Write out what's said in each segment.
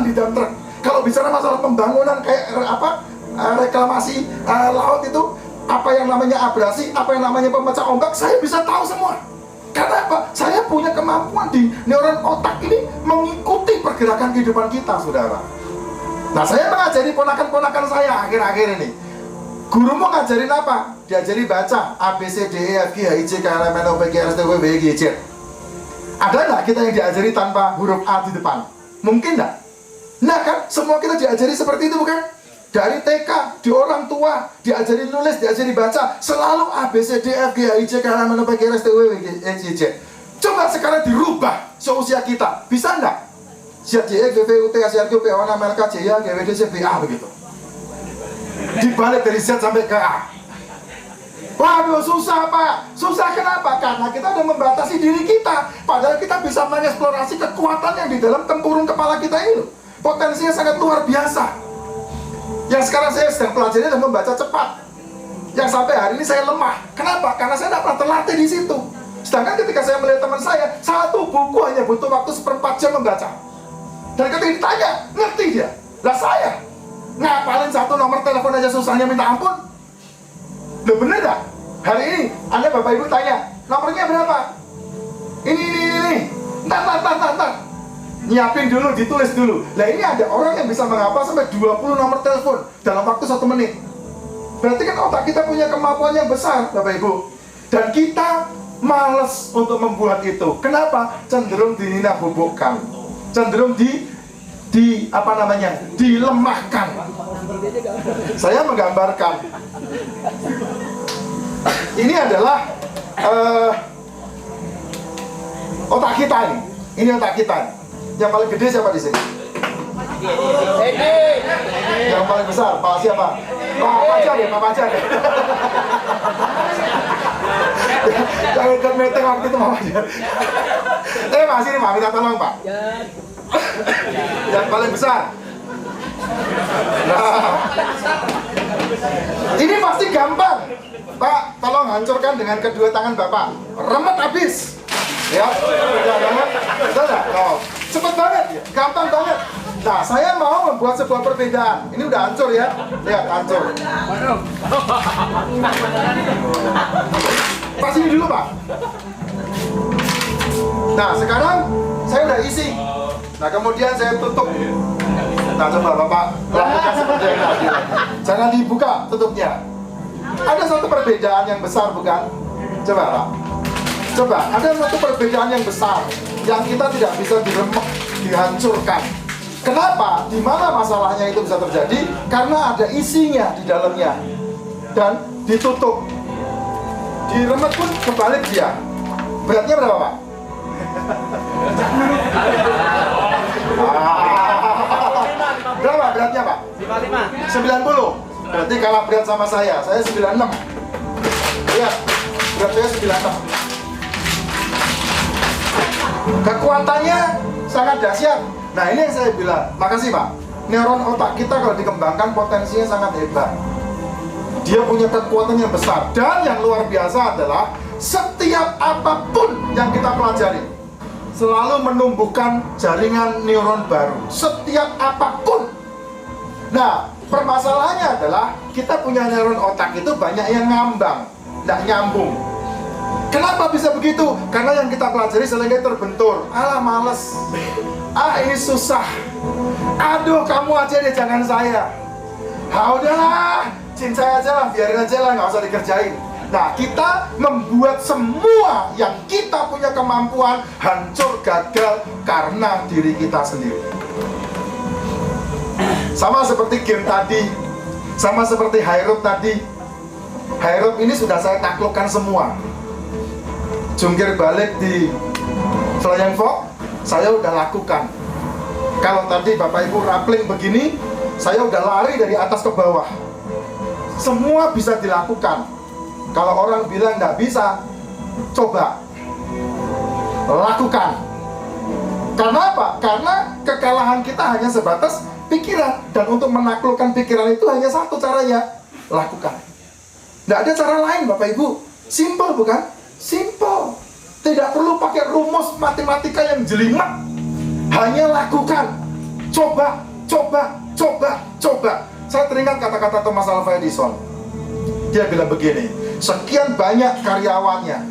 di dalam truk. Kalau bicara masalah pembangunan kayak reklamasi laut itu, apa yang namanya abrasi, apa yang namanya pemecah ombak, saya bisa tahu semua. Karena apa? Saya punya kemampuan di neuron otak ini mengikuti pergerakan kehidupan kita, saudara. Nah, saya mengajari ponakan-ponakan saya akhir-akhir ini. Guru mau ngajarin apa? Diajari baca A, B, C, D, E, F, G, H, I, J, K, L, M, N, O, P, Q, R, S, T, U, V, W, X, Y, Z. Ada nggak kita yang diajari tanpa huruf A di depan? Mungkin nggak? Nah kan, semua kita diajari seperti itu bukan? Dari TK, di orang tua, diajari nulis, diajari baca, selalu A, B, C, D, F, G, H, I, J, K, L, M, N, O, P, Q, R, S, T, U, V, X, Y, Z. Coba sekarang dirubah seusia kita, bisa nggak? Z, J, X, V, V, U, T, H, R, Q, P, O, N, M, L, K, J, H, G, W, D, C, B, A begitu. Dibalik dari Z sampai ke A. Waduh, susah Pak. Susah kenapa? Karena kita udah membatasi diri kita. Padahal kita bisa mengeksplorasi kekuatan yang di dalam tempurung kepala kita ini. Potensinya sangat luar biasa. Yang sekarang saya sedang pelajari dan membaca cepat. Yang sampai hari ini saya lemah. Kenapa? Karena saya tidak pernah terlatih di situ. Sedangkan ketika saya melihat teman saya, satu buku hanya butuh waktu 1/4 jam membaca. Dan ketika ditanya, ngerti dia. Lah saya ngapalin satu nomor telepon aja susahnya minta ampun. Loh bener gak? Hari ini Anda Bapak Ibu tanya, nomornya berapa? Ini. Ntar. Nyiapin dulu, ditulis dulu. Lah ini ada orang yang bisa menghafal sampai 20 nomor telepon dalam waktu 1 menit. Berarti kan otak kita punya kemampuan yang besar, Bapak Ibu. Dan kita males untuk membuat itu. Kenapa? Cenderung dinina-bubukkan. Cenderung dilemahkan. Saya menggambarkan ini adalah otak kita ini. Ini otak kita. Yang paling gede siapa di sini? Yang paling besar, Pak siapa? Pak Pajar deh. Jangan ikut meeting waktu itu Pak Pajar. Mas ini Pak, minta tolong Pak. Yang paling besar. Nah, ini pasti gampang. Pak, tolong hancurkan dengan kedua tangan Bapak. Remet habis. Ya, udah banget. Betul nggak? Oh, cepet banget, gampang banget. Nah, saya mau membuat sebuah perbedaan. Ini udah hancur ya. Lihat, hancur. Pas ini dulu Pak. Nah, sekarang saya udah isi. Nah, kemudian saya tutup. Nah, coba Bapak lakukan seperti yang tadi. Jangan dibuka tutupnya. Ada satu perbedaan yang besar, bukan? Coba Pak. Coba, ada satu perbedaan yang besar yang kita tidak bisa diremek, dihancurkan. Kenapa? Di mana masalahnya itu bisa terjadi? Karena ada isinya di dalamnya. Dan ditutup. Diremet pun kebalik dia. Beratnya berapa Pak? Berapa beratnya Pak? 90. Berarti kalah berat sama saya 96. Lihat, berat saya 96. Kekuatannya sangat dahsyat. Nah ini yang saya bilang, makasih Pak. Neuron otak kita kalau dikembangkan potensinya sangat hebat. Dia punya kekuatan yang besar. Dan yang luar biasa adalah setiap apapun yang kita pelajari selalu menumbuhkan jaringan neuron baru. Setiap apapun. Nah, permasalahannya adalah kita punya neuron otak itu banyak yang ngambang, tidak nyambung. Kenapa bisa begitu? Karena yang kita pelajari seringkali terbentur. Alah males. Ini susah. Aduh kamu aja deh, jangan saya. Udahlah, cinta saya aja lah, biarin aja lah, nggak usah dikerjain. Nah, kita membuat semua yang kita punya kemampuan hancur, gagal karena diri kita sendiri. Sama seperti game tadi, sama seperti Hairub tadi. Hairub ini sudah saya taklukkan semua. Jungkir balik di Flying Fox, saya udah lakukan. Kalau tadi Bapak Ibu rappling begini, saya udah lari dari atas ke bawah. Semua bisa dilakukan. Kalau orang bilang nggak bisa, coba lakukan. Karena apa? Karena kekalahan kita hanya sebatas pikiran. Dan untuk menaklukkan pikiran itu hanya satu caranya, lakukan. Nggak ada cara lain Bapak Ibu. Simple bukan? Simple. Tidak perlu pakai rumus matematika yang jelimet. Hanya lakukan. Coba. Saya teringat kata-kata Thomas Alva Edison. Dia bilang begini, sekian banyak karyawannya,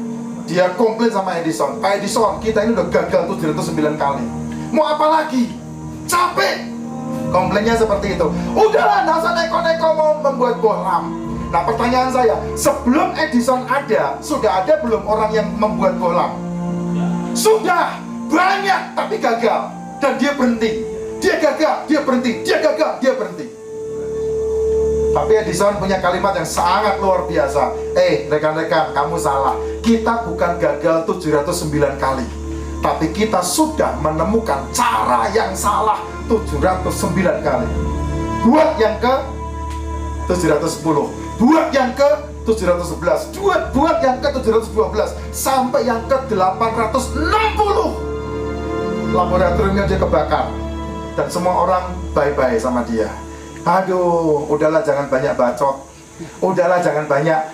dia komplain sama Edison, Pak Edison, kita ini udah gagal 709 kali. Mau apa lagi? Capek. Komplainnya seperti itu. Udahlah, nggak usah neko-neko mau membuat bohlam. Nah, pertanyaan saya, sebelum Edison ada, sudah ada belum orang yang membuat bohlam? Sudah, banyak, tapi gagal. Dan dia berhenti. Dia gagal, dia berhenti. Dia gagal, dia berhenti. Tapi Edison punya kalimat yang sangat luar biasa. Rekan-rekan, kamu salah. Kita bukan gagal 709 kali, tapi kita sudah menemukan cara yang salah 709 kali. Buat yang ke 710, buat yang ke 711, buat yang ke 712, sampai yang ke 860. Laboratoriumnya dia kebakar, dan semua orang bye-bye sama dia. Aduh, udahlah jangan banyak bacot. Udahlah jangan banyak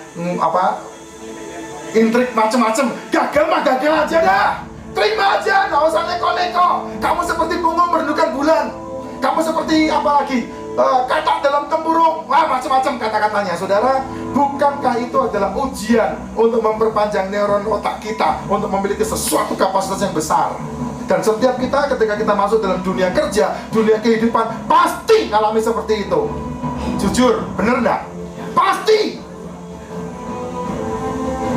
intrik macem-macem. Gagal mah gagal aja dah. Terima aja, nggak usah neko-neko. Kamu seperti bunga merindukan bulan. Kamu seperti apa lagi? Katak dalam tempurung. Macam-macam kata-katanya. Saudara, bukankah itu adalah ujian untuk memperpanjang neuron otak kita, untuk memiliki sesuatu kapasitas yang besar? Dan setiap kita ketika kita masuk dalam dunia kerja, dunia kehidupan, pasti alami seperti itu. Jujur, bener nggak? Pasti.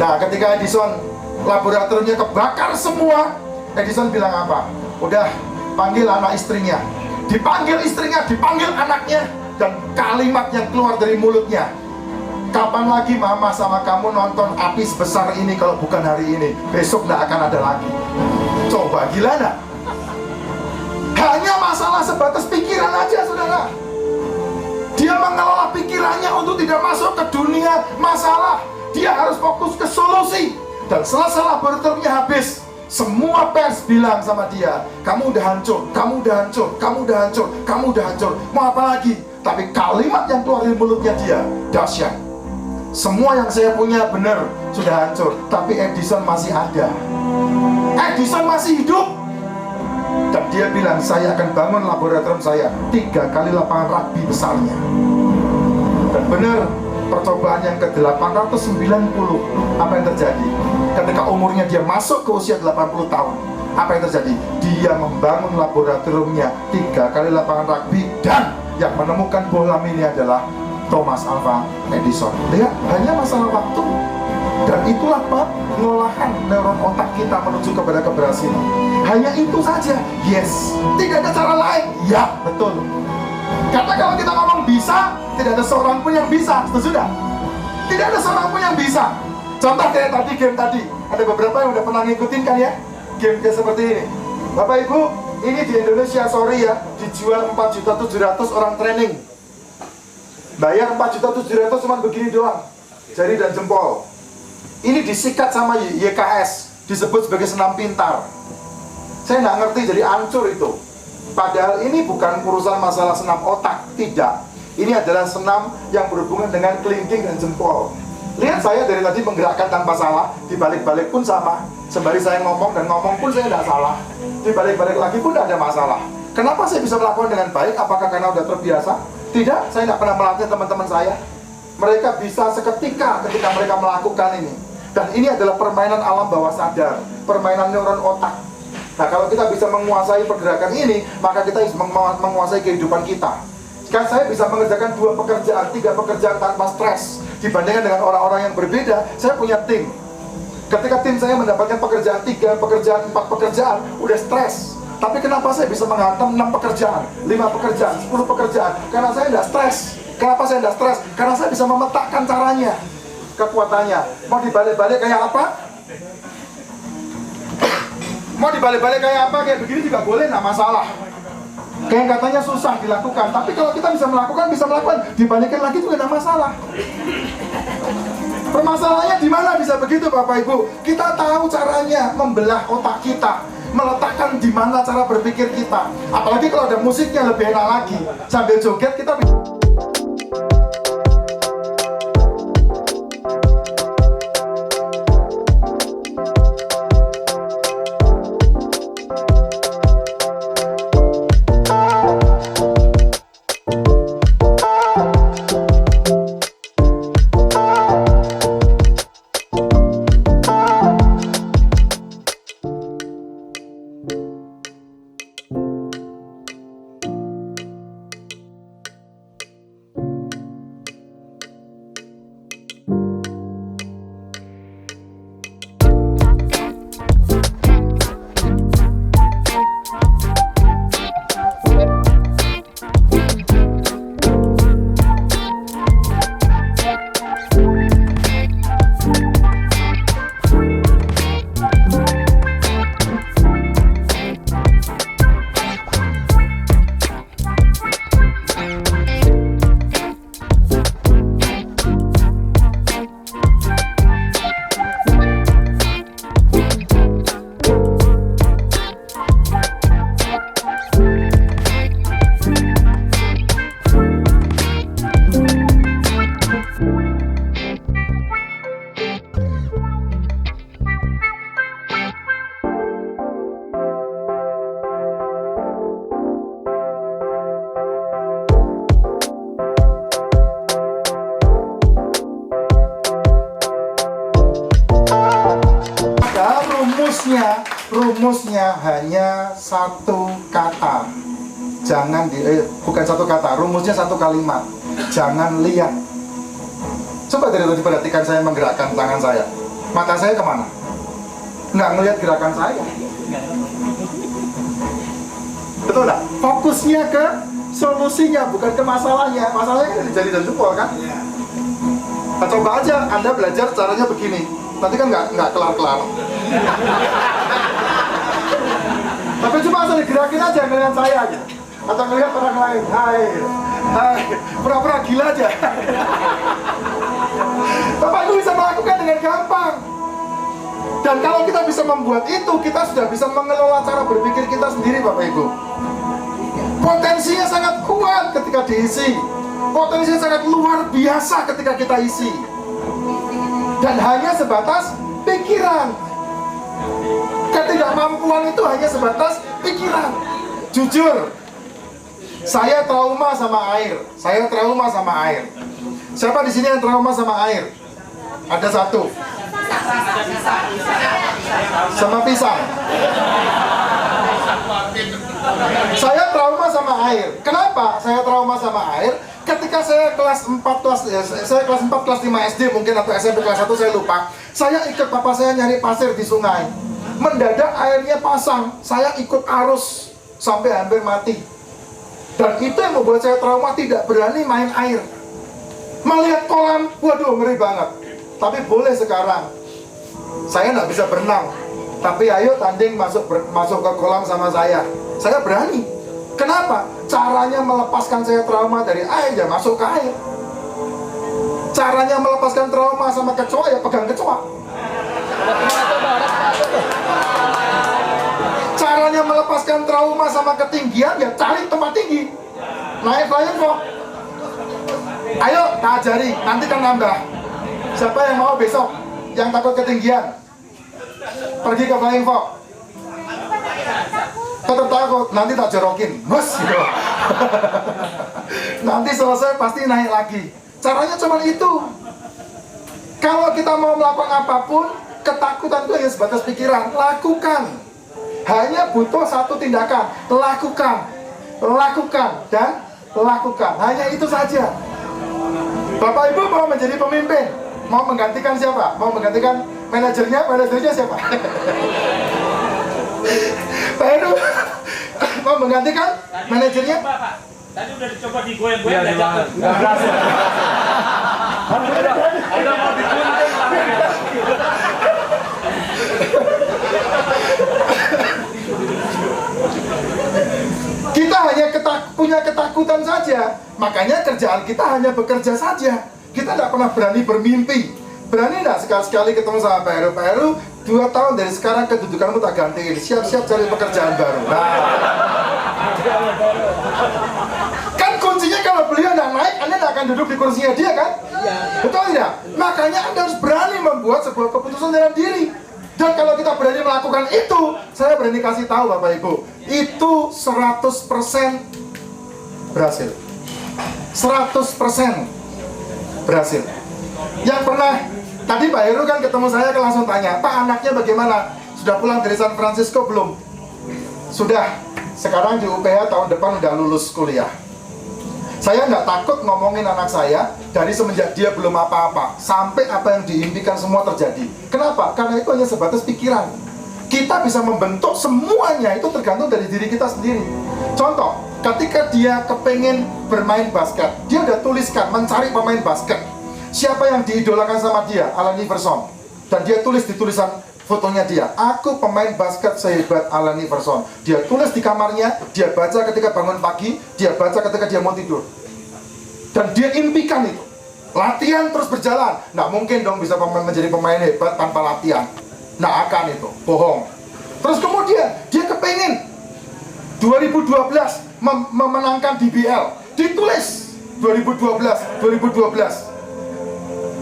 Nah, ketika Edison laboratoriumnya kebakar semua, Edison bilang apa? Udah, panggil anak istrinya. Dipanggil istrinya, dipanggil anaknya, dan kalimat yang keluar dari mulutnya, kapan lagi mama sama kamu nonton api sebesar ini kalau bukan hari ini? Besok nggak akan ada lagi. Coba, gila nggak? Hanya masalah sebatas pikiran aja, saudara. Dia mengelola pikirannya untuk tidak masuk ke dunia masalah. Dia harus fokus ke solusi. Dan selesai laboratoriumnya habis, semua pers bilang sama dia, kamu udah hancur, kamu udah hancur, kamu udah hancur, kamu udah hancur. Mau apa lagi? Tapi kalimat yang keluar dari mulutnya dia dahsyat. Semua yang saya punya benar sudah hancur, tapi Edison masih ada. Edison masih hidup. Dan dia bilang, saya akan bangun laboratorium saya 3 kali lapangan rugby besarnya. Dan benar, percobaan yang ke-890, apa yang terjadi? Ketika umurnya dia masuk ke usia 80 tahun, apa yang terjadi? Dia membangun laboratoriumnya 3 kali lapangan rugby, dan yang menemukan bohlam ini adalah Thomas Alva Edison. Lihat, hanya masalah waktu. Dan itulah pengolahan neuron otak kita menuju kepada keberhasilan. Hanya itu saja. Yes. Tidak ada cara lain. Ya, betul. Karena kalau kita ngomong bisa, tidak ada seorang pun yang bisa. Setuju tidak? Tidak ada seorang pun yang bisa. Contoh kayak tadi, game tadi. Ada beberapa yang udah pernah ngikutin kan ya? Game kayak seperti ini. Bapak Ibu, ini di Indonesia, sorry ya, dijual 4.700.000 orang training. Bayar 4.700.000 cuma begini doang, jari dan jempol. Ini disikat sama YKS, disebut sebagai senam pintar. Saya nggak ngerti, jadi hancur itu. Padahal ini bukan urusan masalah senam otak, tidak. Ini adalah senam yang berhubungan dengan kelingking dan jempol. Lihat saya dari tadi menggerakkan tanpa salah, dibalik-balik pun sama. Sembari saya ngomong dan ngomong pun saya tidak salah. Dibalik-balik lagi pun tidak ada masalah. Kenapa saya bisa melakukan dengan baik? Apakah karena sudah terbiasa? Tidak, saya tidak pernah melatih teman-teman saya. Mereka bisa seketika ketika mereka melakukan ini. Dan ini adalah permainan alam bawah sadar, permainan neuron otak. Nah, kalau kita bisa menguasai pergerakan ini, maka kita bisa menguasai kehidupan kita. Sekarang saya bisa mengerjakan 2 pekerjaan, 3 pekerjaan tanpa stres. Dibandingkan dengan orang-orang yang berbeda, saya punya tim. Ketika tim saya mendapatkan pekerjaan 3 pekerjaan, 4 pekerjaan, udah stres. Tapi kenapa saya bisa menghantam 6 pekerjaan, 5 pekerjaan, 10 pekerjaan? Karena saya tidak stres. Kenapa saya tidak stres? Karena saya bisa memetakan caranya, kekuatannya. Mau dibalik-balik kayak apa? Mau dibalik-balik kayak apa? Kayak begini juga boleh, nggak masalah. Kayak katanya susah dilakukan, tapi kalau kita bisa melakukan, dibandingkan lagi juga nggak masalah. Permasalahannya di mana bisa begitu, Bapak Ibu? Kita tahu caranya membelah otak kita, meletakkan di mana cara berpikir kita. Apalagi kalau ada musiknya lebih enak lagi. Sambil joget kita bisa rumusnya hanya satu kata. Jangan bukan satu kata, rumusnya satu kalimat. Jangan lihat. Coba dari tadi perhatikan saya menggerakkan tangan saya. Mata saya kemana? Nggak ngelihat gerakan saya. Betul nggak? Fokusnya ke solusinya, bukan ke masalahnya. Masalahnya kan jadi dan jempol kan? Nah, coba aja Anda belajar caranya begini. Nanti kan nggak kelar-kelar. Tapi cuma asal digerakin aja ngelihat saya aja. Atau ngelihat orang lain. Hai, pura-pura gila aja. Bapak Ibu bisa melakukan dengan gampang. Dan kalau kita bisa membuat itu, kita sudah bisa mengelola cara berpikir kita sendiri, Bapak Ibu. Potensinya sangat kuat ketika diisi. Potensinya sangat luar biasa ketika kita isi. Dan hanya sebatas pikiran. Ketidakmampuan itu hanya sebatas pikiran. Jujur, saya trauma sama air. Saya trauma sama air. Siapa di sini yang trauma sama air? Ada satu. Sama pisang. Saya trauma sama air. Kenapa saya trauma sama air? Ketika saya kelas 4 kelas 5 SD mungkin, atau SMP kelas 1 saya lupa. Saya ikut papa saya nyari pasir di sungai. Mendadak airnya pasang. Saya ikut arus sampai hampir mati. Dan itu yang membuat saya trauma, tidak berani main air. Melihat kolam, waduh ngeri banget. Tapi boleh sekarang. Saya nggak bisa berenang, tapi ayo tanding masuk ke kolam sama saya. Saya berani. Kenapa? Caranya melepaskan saya trauma dari air, ya masuk ke air. Caranya melepaskan trauma sama kecoa, ya pegang kecoa. Caranya melepaskan trauma sama ketinggian, ya cari tempat tinggi. Naik flying fox. Ayo, tak ajari, nanti kan nambah. Siapa yang mau besok? Yang takut ketinggian? Pergi ke flying fox. Tetap takut, nanti tak jorokin. Bus, gitu. Nanti selesai pasti naik lagi. Caranya cuma itu. Kalau kita mau melakukan apapun, ketakutan itu hanya sebatas pikiran. Lakukan. Hanya butuh satu tindakan. Lakukan. Lakukan dan lakukan. Hanya itu saja. Bapak Ibu mau menjadi pemimpin, mau menggantikan siapa? Mau menggantikan manajernya? Manajernya siapa? Pak Heru mau menggantikan manajernya? Pak, tadi udah dicoba digoyang-goyang, nggak jatuh. Nggak berhasil. Udah mau digunting. Kita hanya punya ketakutan saja. Makanya kerjaan kita hanya bekerja saja. Kita tidak pernah berani bermimpi. Berani tidak sekali-sekali ketemu sama Pak Heru? Pak Heru, 2 tahun dari sekarang kedudukanmu tak gantiin. Siap-siap cari pekerjaan baru. Nah, kan kuncinya kalau beliau tidak naik, Anda tidak akan duduk di kursinya dia kan? Betul tidak? Makanya Anda harus berani membuat sebuah keputusan dalam diri. Dan kalau kita berani melakukan itu, saya berani kasih tahu Bapak Ibu, itu 100% berhasil. 100% berhasil. Yang pernah, tadi Pak Heru kan ketemu saya, langsung tanya, Pak, anaknya bagaimana? Sudah pulang dari San Francisco belum? Sudah. Sekarang di UPH tahun depan udah lulus kuliah. Saya nggak takut ngomongin anak saya dari semenjak dia belum apa-apa sampai apa yang diimpikan semua terjadi. Kenapa? Karena itu hanya sebatas pikiran. Kita bisa membentuk semuanya, itu tergantung dari diri kita sendiri. Contoh, ketika dia kepengen bermain basket, dia udah tuliskan mencari pemain basket. Siapa yang diidolakan sama dia? Allen Iverson. Dan dia tulis di tulisan fotonya dia, aku pemain basket sehebat Allen Iverson. Dia tulis di kamarnya, dia baca ketika bangun pagi, dia baca ketika dia mau tidur. Dan dia impikan itu. Latihan terus berjalan. Nggak mungkin dong bisa menjadi pemain hebat tanpa latihan. Nggak akan itu, bohong. Terus kemudian dia kepengen 2012 memenangkan DBL. Ditulis 2012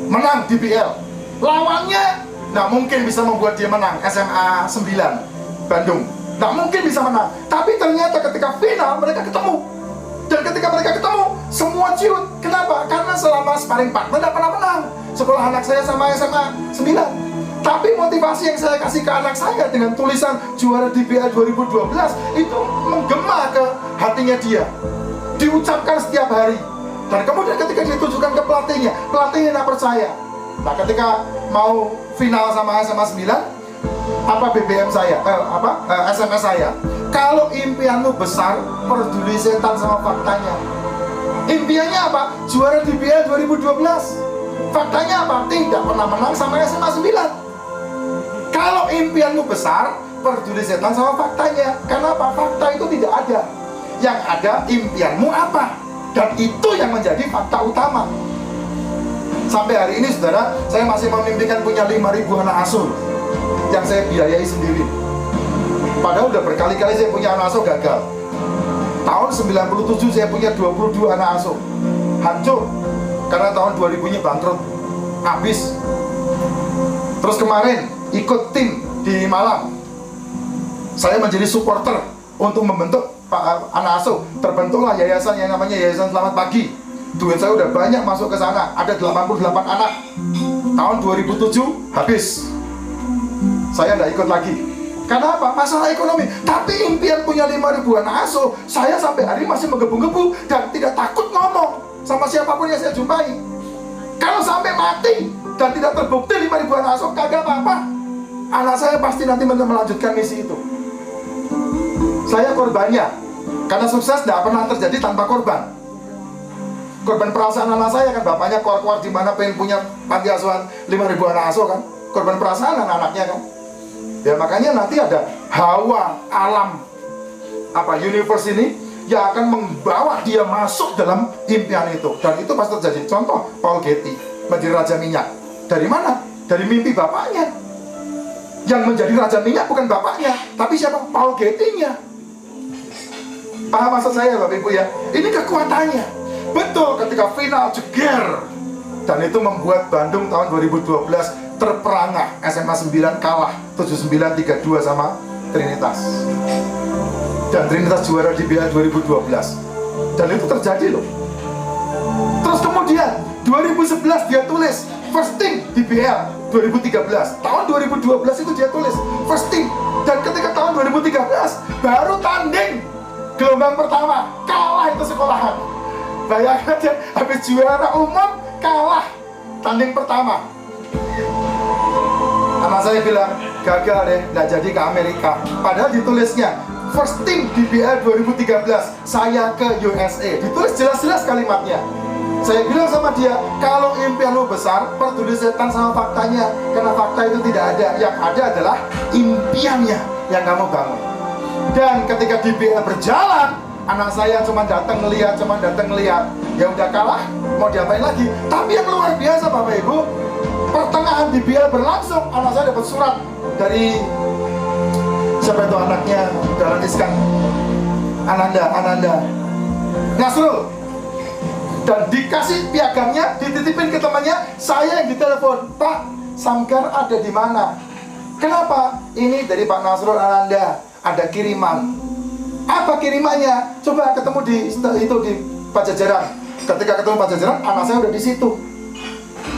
menang DBL. Lawannya nggak mungkin bisa membuat dia menang. SMA 9 Bandung nggak mungkin bisa menang. Tapi ternyata ketika final mereka ketemu. Dan ketika mereka ketemu, semua ciut. Kenapa? Karena selama sparring partner nggak pernah menang. Sekolah anak saya sama SMA 9 Tapi motivasi yang saya kasih ke anak saya dengan tulisan juara DBL 2012 itu menggema ke hatinya dia, diucapkan setiap hari. Dan kemudian ketika ditujukan ke pelatihnya tidak percaya. Nah, ketika mau final sama SMA 9, apa BBM saya, SMS saya, kalau impianmu besar, peduli setan sama faktanya. Impiannya apa? Juara DBL 2012. Faktanya apa? Tidak pernah menang sama SMA 9. Kalau impianmu besar, peduli setan sama faktanya. Karena apa? Fakta itu tidak ada. Yang ada impianmu apa? Dan itu yang menjadi fakta utama. Sampai hari ini saudara, saya masih memimpikan punya 5.000 anak asuh yang saya biayai sendiri. Padahal udah berkali-kali saya punya anak asuh gagal. Tahun 97 saya punya 22 anak asuh, hancur karena tahun 2000-nya bangkrut, habis. Terus kemarin ikut tim di Malang, saya menjadi supporter untuk membentuk anak asuh. Terbentuklah yayasan yang namanya Yayasan Selamat Pagi. Duit saya udah banyak masuk ke sana, ada 88 anak. Tahun 2007 habis, saya nggak ikut lagi. Karena apa? Masalah ekonomi. Tapi impian punya 5.000 anak asuh, saya sampai hari masih menggebu-gebu dan tidak takut ngomong sama siapapun yang saya jumpai. Kalau sampai mati dan tidak terbukti 5.000 anak asuh, kagak apa-apa. Anak saya pasti nanti melanjutkan misi itu. Saya korbannya, karena sukses tidak pernah terjadi tanpa korban. Korban perasaan anak saya kan, bapaknya keluar-keluar di mana pengen punya panti asuhan 5.000 anak asuh kan. Korban perasaan anak-anaknya kan. Ya makanya nanti ada hawa alam universe ini yang akan membawa dia masuk dalam impian itu. Dan itu pasti terjadi. Contoh Paul Getty menjadi raja minyak. Dari mana? Dari mimpi bapaknya. Yang menjadi raja minyak bukan bapaknya, tapi siapa? Paul Getty-nya. Paham maksud saya Bapak Ibu ya? Ini kekuatannya. Betul, ketika final jeger. Dan itu membuat Bandung tahun 2012 terperangah. SMA 9 kalah 79-32 sama Trinitas. Dan Trinitas juara di BL 2012. Dan itu terjadi loh. Terus kemudian 2011 dia tulis first team di BL 2013. Tahun 2012 itu dia tulis first team. Dan ketika tahun 2013 baru tanding gelombang pertama, kalah itu sekolahan. Bayangkan aja, habis juara umum kalah tanding pertama. Anak saya bilang, gagal deh, nggak jadi ke Amerika. Padahal ditulisnya first team di BL 2013, saya ke USA. Ditulis jelas-jelas kalimatnya. Saya bilang sama dia, kalau impianmu besar, peduli setan sama faktanya. Karena fakta itu tidak ada. Yang ada adalah impiannya yang kamu bangun. Dan ketika di BL berjalan, anak saya cuma datang ngeliat. Ya udah kalah, mau diapain lagi? Tapi yang luar biasa Bapak Ibu, pertengahan di BL berlangsung, anak saya dapat surat dari siapa itu anaknya, Dahlan Iskan, Ananda Nasrul. Dan dikasih piagamnya, dititipin ke temannya. Saya yang ditelepon, Pak, Samgar ada di mana? Kenapa? Ini dari Pak Nasrul Ananda, ada kiriman. Apa kirimannya? Coba ketemu di Pajajaran. Ketika ketemu Pajajaran, anak saya udah di situ.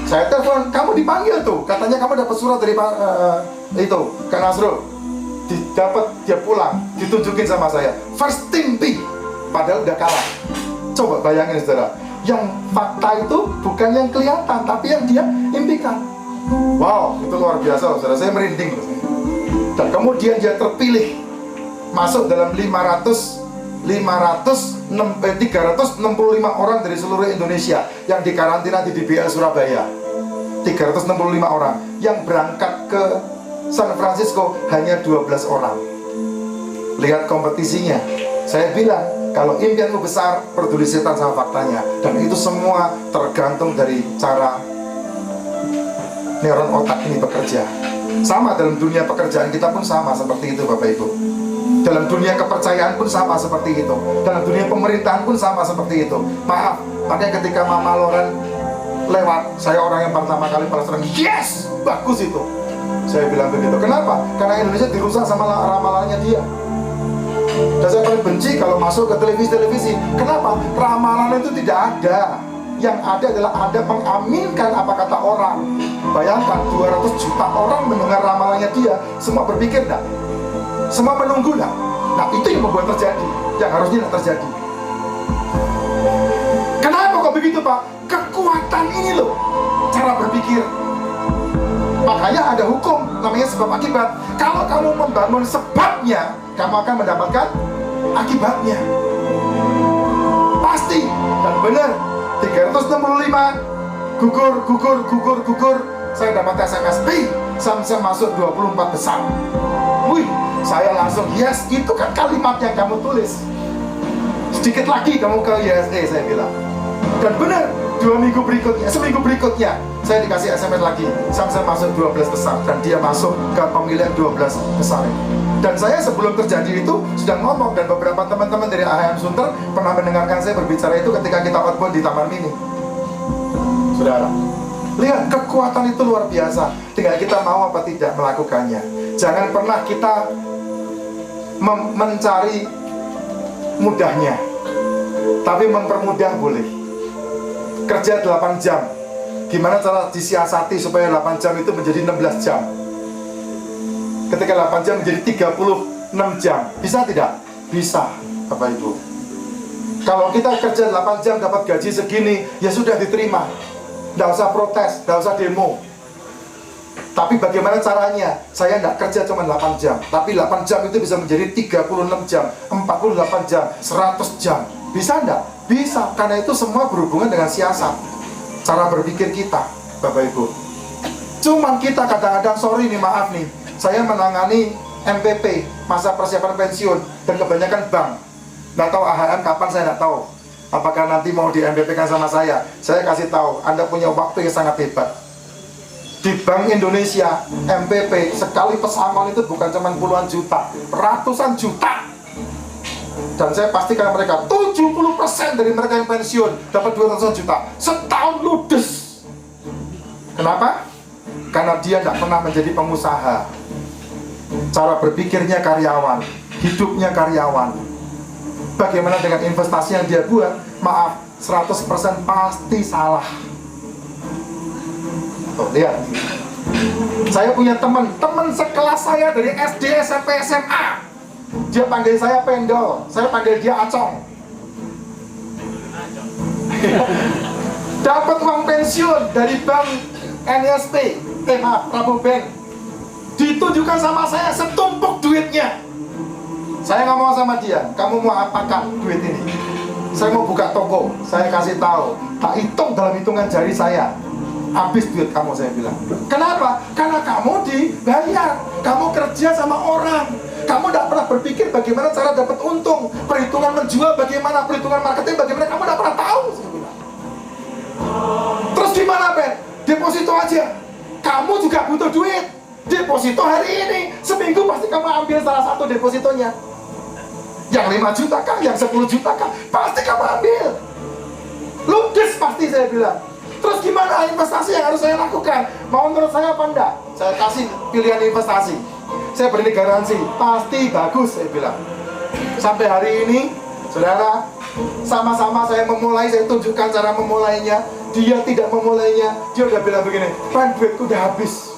Saya telepon, kamu dipanggil tuh. Katanya kamu dapat surat dari Pak Nasrul. Dapat, dia pulang, ditunjukin sama saya. First team B, padahal udah kalah. Coba bayangin saudara, yang fakta itu bukan yang kelihatan, tapi yang dia impikan. Wow, itu luar biasa saudara, saya merinding. Dan kemudian dia terpilih masuk dalam 365 orang dari seluruh Indonesia yang dikarantina di DBL Surabaya. 365 orang yang berangkat ke San Francisco hanya 12 orang. Lihat kompetisinya. Saya bilang, kalau impianmu besar, peduli setan sama faktanya. Dan itu semua tergantung dari cara neuron otak ini bekerja. Sama dalam dunia pekerjaan kita pun sama seperti itu Bapak Ibu. Dalam dunia kepercayaan pun sama seperti itu. Dalam dunia pemerintahan pun sama seperti itu. Maaf, makanya ketika Mama Loren lewat, saya orang yang pertama kali balas serang, yes, bagus itu. Saya bilang begitu. Kenapa? Karena Indonesia dirusak sama ramalannya dia. Dan saya paling benci kalau masuk ke televisi. Kenapa? Ramalan itu tidak ada. Yang ada adalah Anda mengaminkan apa kata orang. Bayangkan 200 juta orang mendengar ramalannya dia, semua berpikir enggak? Semua menunggu enggak? Nah, itu yang membuat terjadi, yang harusnya tidak terjadi. Kenapa kok begitu, Pak? Kekuatan ini loh, cara berpikir. Makanya ada hukum, namanya sebab akibat. Kalau kamu membangun sebabnya, kamu akan mendapatkan akibatnya. Pasti dan benar. 365 gugur. Saya dapat SMS, Samsung masuk 24 besar. Wih, saya langsung yes, itu kan kalimat yang kamu tulis. Sedikit lagi kamu ke YSE, saya bilang. Dan benar, seminggu berikutnya saya dikasih SMS lagi, Samsung masuk 12 besar, dan dia masuk ke pemilihan 12 besar. Dan saya sebelum terjadi itu sudah ngomong, dan beberapa teman-teman dari AHM Sunter pernah mendengarkan saya berbicara itu ketika kita outbound di Taman Mini. Saudara, lihat kekuatan itu luar biasa. Tinggal kita mau apa tidak melakukannya. Jangan pernah kita mencari mudahnya, tapi mempermudah boleh. Kerja 8 jam, gimana cara disiasati supaya 8 jam itu menjadi 16 jam? Ketika 8 jam menjadi 36 jam, bisa tidak? Bisa, Bapak Ibu. Kalau kita kerja 8 jam dapat gaji segini, ya sudah diterima. Nggak usah protes, nggak usah demo. Tapi bagaimana caranya? Saya nggak kerja cuma 8 jam, tapi 8 jam itu bisa menjadi 36 jam, 48 jam, 100 jam. Bisa nggak? Bisa, karena itu semua berhubungan dengan siasat, cara berpikir kita, Bapak Ibu. Cuman kita kadang-kadang, sorry nih, maaf nih, saya menangani MPP, masa persiapan pensiun, dan kebanyakan bank. Nggak tahu AHM kapan, saya nggak tahu. Apakah nanti mau di MPP kan sama saya kasih tahu, Anda punya waktu yang sangat hebat. Di Bank Indonesia, MPP, sekali pesangon itu bukan cuma puluhan juta, ratusan juta. Dan saya pastikan mereka, 70% dari mereka yang pensiun dapat 200 juta setahun ludes. Kenapa? Karena dia tidak pernah menjadi pengusaha. Cara berpikirnya karyawan, hidupnya karyawan. Bagaimana dengan investasi yang dia buat? Maaf, 100% pasti salah. Tuh, lihat. Saya punya teman sekelas saya dari SD, SMP, SMA. Dia panggil saya Pendol, saya panggil dia Acong. Dapat uang pensiun dari bank NSP, Rabobank. Ditunjukkan sama saya setumpuk duitnya. Saya ngomong sama dia, kamu mau apakan duit ini? Saya mau buka toko, saya kasih tahu, tak hitung dalam hitungan jari saya. Habis duit kamu, saya bilang. Kenapa? Karena kamu dibayar, kamu kerja sama orang. Kamu tidak pernah berpikir bagaimana cara dapat untung, perhitungan menjual bagaimana, perhitungan marketing bagaimana, kamu tidak pernah tahu, saya bilang. Terus gimana, Ben? Deposito aja. Kamu juga butuh duit. Deposito hari ini, seminggu pasti kamu ambil salah satu depositonya. Yang 5 juta kah, yang 10 juta kah, pasti kamu ambil. Ludes pasti, saya bilang. Terus gimana investasi yang harus saya lakukan? Mau menurut saya apa enggak? Saya kasih pilihan investasi. Saya beri garansi, pasti bagus, saya bilang. Sampai hari ini, saudara, sama-sama saya memulai, saya tunjukkan cara memulainya. Dia tidak memulainya, dia udah bilang begini, "Pan, duitku udah habis."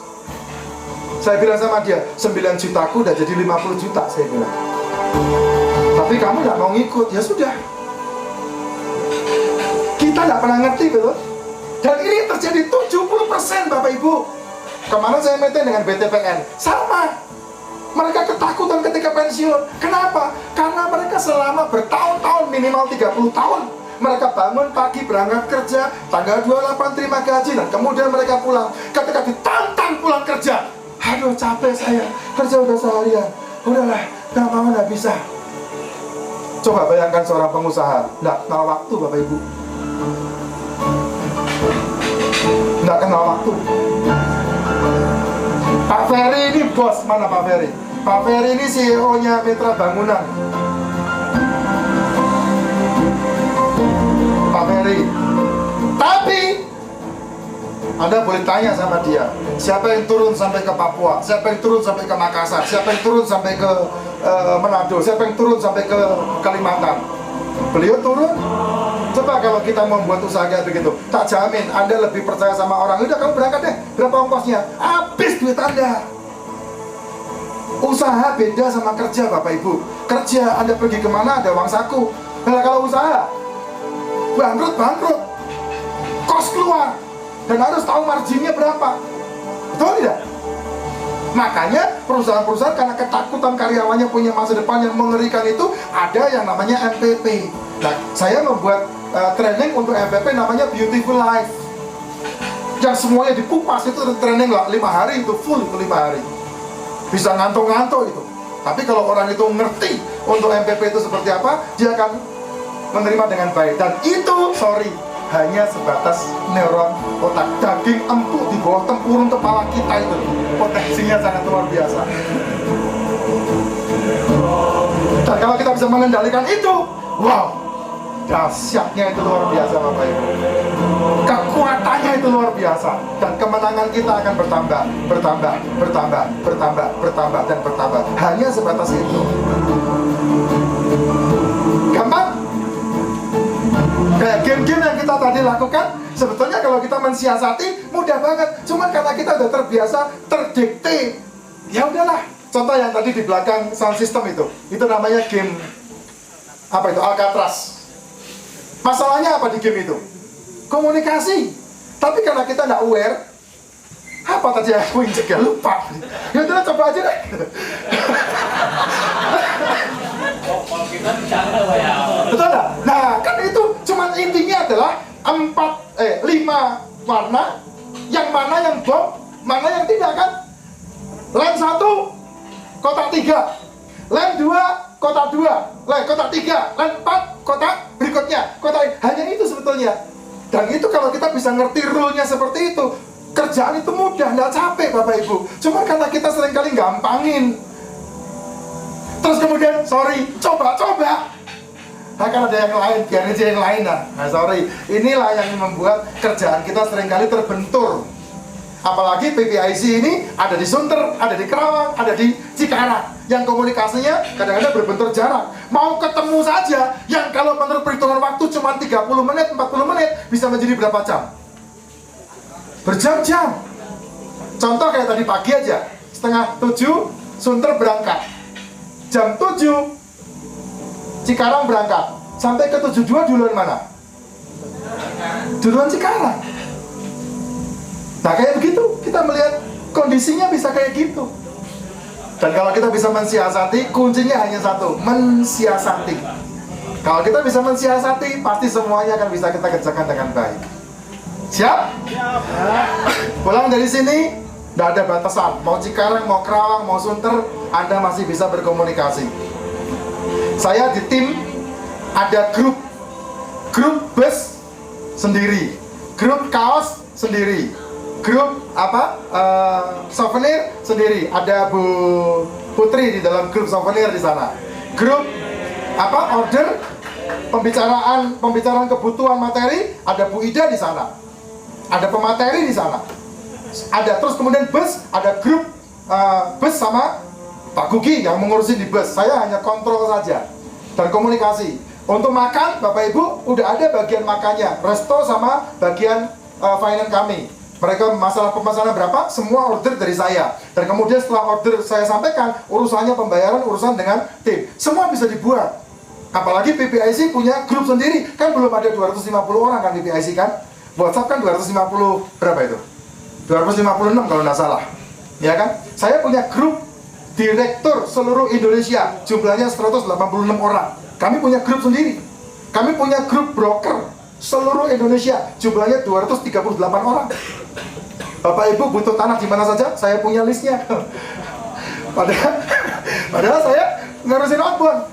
Saya bilang sama dia, 9 jutaku udah jadi 50 juta, saya bilang. Tapi kamu gak mau ngikut, ya sudah. Kita gak pernah ngerti, betul? Dan ini terjadi 70%, Bapak Ibu. Kemarin saya meeting dengan BTPN, sama. Mereka ketakutan ketika pensiun. Kenapa? Karena mereka selama bertahun-tahun, minimal 30 tahun, mereka bangun pagi, berangkat kerja, tanggal 28 terima gaji, dan kemudian mereka pulang. Ketika ditantang pulang kerja, aduh capek saya, kerja udah seharian, udahlah, gak mau, gak bisa. Coba bayangkan seorang pengusaha, gak kenal waktu, Bapak Ibu. Gak kenal waktu. Pak Ferry ini bos, mana Pak Ferry? Pak Ferry ini CEO-nya Mitra Bangunan. Pak Ferry. Tapi Anda boleh tanya sama dia, siapa yang turun sampai ke Papua, siapa yang turun sampai ke Makassar, siapa yang turun sampai ke Manado, siapa yang turun sampai ke Kalimantan. Beliau turun Coba kalau kita membuat usaha kayak begitu, tak jamin Anda lebih percaya sama orang. Udah kamu berangkat deh, berapa ongkosnya? Habis duit Anda. Usaha beda sama kerja Bapak Ibu. Kerja Anda pergi kemana ada uang saku. Nah kalau usaha bangkrut, kos keluar, dan harus tahu marginnya berapa. Betul tidak? Makanya perusahaan-perusahaan karena ketakutan karyawannya punya masa depan yang mengerikan itu, ada yang namanya MPP. Nah, saya membuat training untuk MPP namanya Beautiful Life. Yang semuanya dikupas itu training lah 5 hari, itu full itu 5 hari. Bisa ngantuk-ngantuk itu. Tapi kalau orang itu ngerti untuk MPP itu seperti apa, dia akan menerima dengan baik. Dan itu, hanya sebatas neuron otak. Daging empuk di bawah tempurung kepala kita itu potensinya sangat luar biasa. Dan kalau kita bisa mengendalikan itu, wow, dahsyatnya itu luar biasa Bapak Ibu. Kekuatannya itu luar biasa. Dan kemenangan kita akan bertambah, dan bertambah. Hanya sebatas itu. Gampang? Kayak game-game yang kita tadi lakukan, sebetulnya kalau kita mensiasati mudah banget. Cuman karena kita udah terbiasa, terdikte, ya udahlah. Contoh yang tadi di belakang sound system itu namanya game apa itu? Alcatraz. Masalahnya apa di game itu? Komunikasi. Tapi karena kita nggak aware, apa tadi aku injek ya lupa. Ya udah coba aja deh. Kalau kita bicara ya. Betul nggak? Nah kan itu cuman intinya adalah 5 warna, yang mana yang bom, mana yang tidak kan? Lem 1, kotak 3, lem 2, kotak 2, kotak 3, lem 4, kotak berikutnya, kotak. Hanya itu sebetulnya. Dan itu kalau kita bisa ngerti rule-nya seperti itu, kerjaan itu mudah, nggak capek Bapak Ibu. Cuma karena kita seringkali gampangin. Terus kemudian, coba. Akan ada yang lain, biar aja yang lain lah. Nah inilah yang membuat kerjaan kita seringkali terbentur. Apalagi PPIC ini ada di Sunter, ada di Kerawang, ada di Cikarang. Yang komunikasinya kadang-kadang berbentur jarak. Mau ketemu saja, yang kalau menurut perhitungan waktu cuma 30 menit, 40 menit, bisa menjadi berapa jam? Berjam-jam. Contoh kayak tadi pagi aja, 6:30 Sunter berangkat, jam 7 Cikarang berangkat. Sampai ke 72 duluan mana? Duluan Cikarang. Nah kayak begitu, kita melihat kondisinya bisa kayak gitu. Dan kalau kita bisa mensiasati, kuncinya hanya satu, mensiasati. Kalau kita bisa mensiasati, pasti semuanya akan bisa kita kerjakan dengan baik. Siap? Siap. Pulang dari sini, tidak ada batasan. Mau Cikarang, mau Kerawang, mau Sunter, Anda masih bisa berkomunikasi. Saya di tim ada grup bus sendiri, grup kaos sendiri, grup souvenir sendiri. Ada Bu Putri di dalam grup souvenir di sana. Grup order pembicaraan kebutuhan materi, ada Bu Ida di sana. Ada pemateri di sana. Ada terus kemudian bus, ada grup bus sama Pak Gugi yang mengurusin di bus. Saya hanya kontrol saja dan komunikasi. Untuk makan, Bapak Ibu, udah ada bagian makannya, resto sama bagian finance kami. Mereka masalah pemesanan berapa, semua order dari saya. Dan kemudian setelah order saya sampaikan, urusannya pembayaran, urusan dengan tim. Semua bisa dibuat. Apalagi PPIC punya grup sendiri. Kan belum ada 250 orang kan PPIC kan? WhatsApp kan 250, berapa itu? 256 kalau nggak salah. Ya kan? Saya punya grup direktur seluruh Indonesia, jumlahnya 186 orang. Kami punya grup sendiri. Kami punya grup broker seluruh Indonesia, jumlahnya 238 orang. Bapak Ibu butuh tanah di mana saja, saya punya listnya. Padahal saya ngurusin outbound.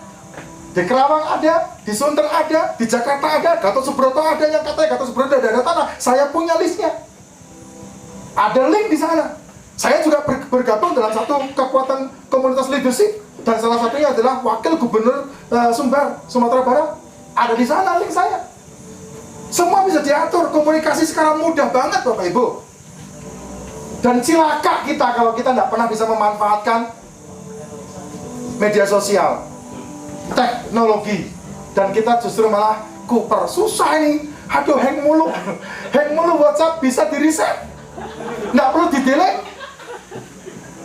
Di Kerawang ada, di Sunter ada, di Jakarta ada, Gatot Subroto ada, yang katanya Gatot Subroto ada tanah. Saya punya listnya. Ada link di sana. Saya juga bergabung dalam satu kekuatan komunitas leadership, dan salah satunya adalah Wakil Gubernur Sumbar, Sumatera Barat. Ada di sana link saya. Semua bisa diatur, komunikasi sekarang mudah banget Bapak Ibu. Dan cilaka kita kalau kita tidak pernah bisa memanfaatkan media sosial, teknologi, dan kita justru malah Cooper, susah ini. Aduh, hang mulu WhatsApp bisa di reset, nggak perlu di delete.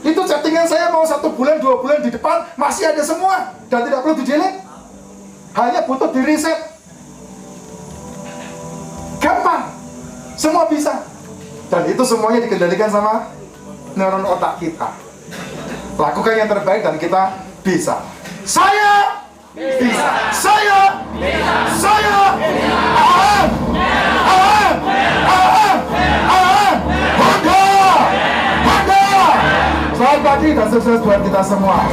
Itu chattingan saya mau 1 bulan 2 bulan di depan masih ada semua dan tidak perlu di delete, hanya butuh di reset. Gampang, semua bisa, dan itu semuanya dikendalikan sama neuron otak kita. Lakukan yang terbaik dan kita bisa. Saya bisa. Saya bisa. Saya Honda. Selamat pagi dan sukses buat kita semua.